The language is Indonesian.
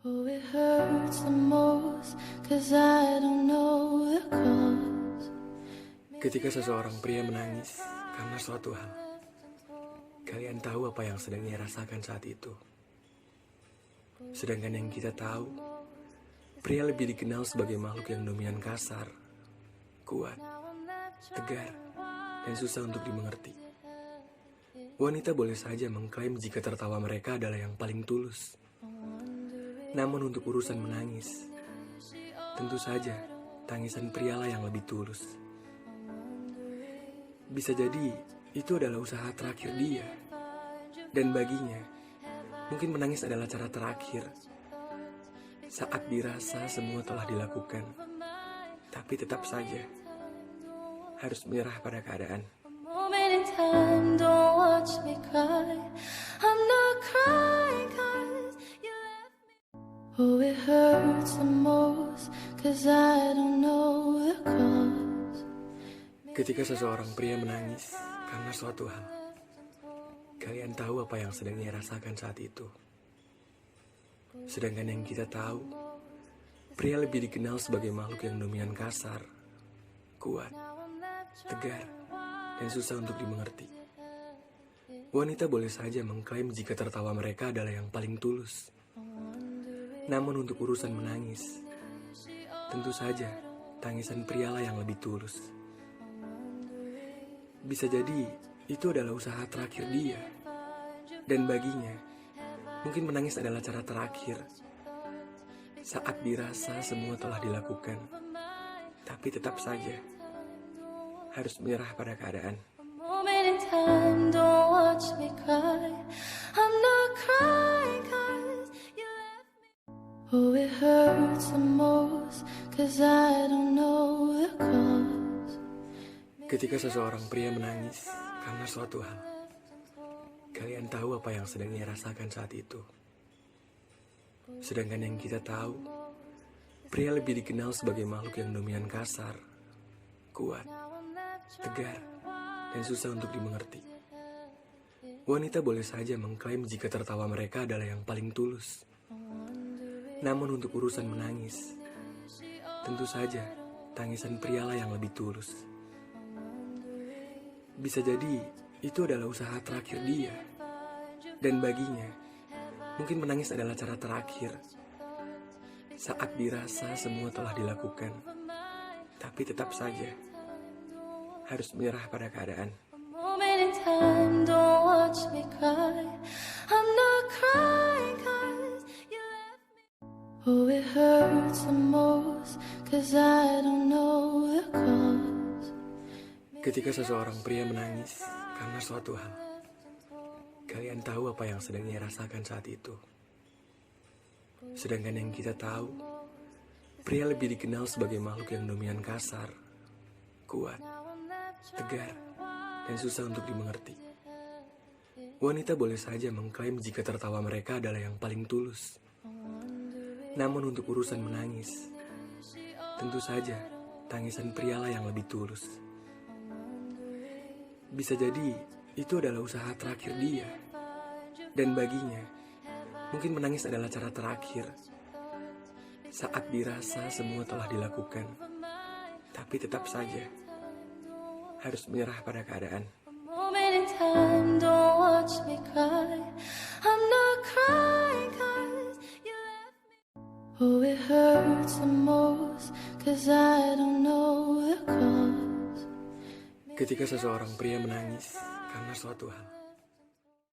Oh, it hurts the most, 'cause I don't know the cause. Ketika seseorang pria menangis karena suatu hal, kalian tahu apa yang sedang ia rasakan saat itu. Sedangkan yang kita tahu, pria lebih dikenal sebagai makhluk yang dominan kasar, kuat, tegar, dan susah untuk dimengerti. Wanita boleh saja mengklaim jika tertawa mereka adalah yang paling tulus. Namun untuk urusan menangis, tentu saja tangisan prialah yang lebih tulus. Bisa jadi itu adalah usaha terakhir dia. Dan baginya, mungkin menangis adalah cara terakhir. Saat dirasa semua telah dilakukan, tapi tetap saja harus menyerah pada keadaan. Moment in time, don't watch me cry. I'm not crying 'cause you left me. Oh, it hurts the most, 'cause I don't know the cause. Ketika seseorang pria menangis karena suatu hal, kalian tahu apa yang sedang ia rasakan saat itu. Sedangkan yang kita tahu, pria lebih dikenal sebagai makhluk yang dominan kasar, kuat, tegar, dan susah untuk dimengerti. Wanita boleh saja mengklaim jika tertawa mereka adalah yang paling tulus. Namun untuk urusan menangis, tentu saja tangisan prialah yang lebih tulus. Bisa jadi itu adalah usaha terakhir dia. Dan baginya, mungkin menangis adalah cara terakhir. Saat dirasa semua telah dilakukan, tapi tetap saja harus menyerah pada keadaan. Moment in time, don't watch me cry. I'm not crying 'cause you left me. Oh, it hurts the most, 'cause I don't know the cause. Ketika seseorang pria menangis karena suatu hal, kalian tahu apa yang sedang ia rasakan saat itu. Sedangkan yang kita tahu, pria lebih dikenal sebagai makhluk yang dominan kasar, kuat, tegar, dan susah untuk dimengerti. Wanita boleh saja mengklaim jika tertawa mereka adalah yang paling tulus. Namun untuk urusan menangis, tentu saja tangisan prialah yang lebih tulus. Bisa jadi itu adalah usaha terakhir dia. Dan baginya, mungkin menangis adalah cara terakhir. Saat dirasa semua telah dilakukan, tapi tetap saja harus menyerah pada keadaan. Moment in time, don't watch me cry. I'm not crying 'cause you left me. Oh, it hurts the most, 'cause I don't know the cause. Ketika seseorang pria menangis karena suatu hal, kalian tahu apa yang sedang ia rasakan saat itu. Sedangkan yang kita tahu, pria lebih dikenal sebagai makhluk yang dominan kasar, kuat, tegar, dan susah untuk dimengerti. Wanita boleh saja mengklaim jika tertawa mereka adalah yang paling tulus. Namun untuk urusan menangis, tentu saja tangisan prialah yang lebih tulus. Bisa jadi itu adalah usaha terakhir dia. Dan baginya, mungkin menangis adalah cara terakhir. Saat dirasa semua telah dilakukan, tapi tetap saja harus menyerah pada keadaan. Moment in time, don't watch me cry. I'm not crying 'cause you left me. Oh, it hurts the most, 'cause I don't know the cause. Ketika seseorang pria menangis karena suatu hal,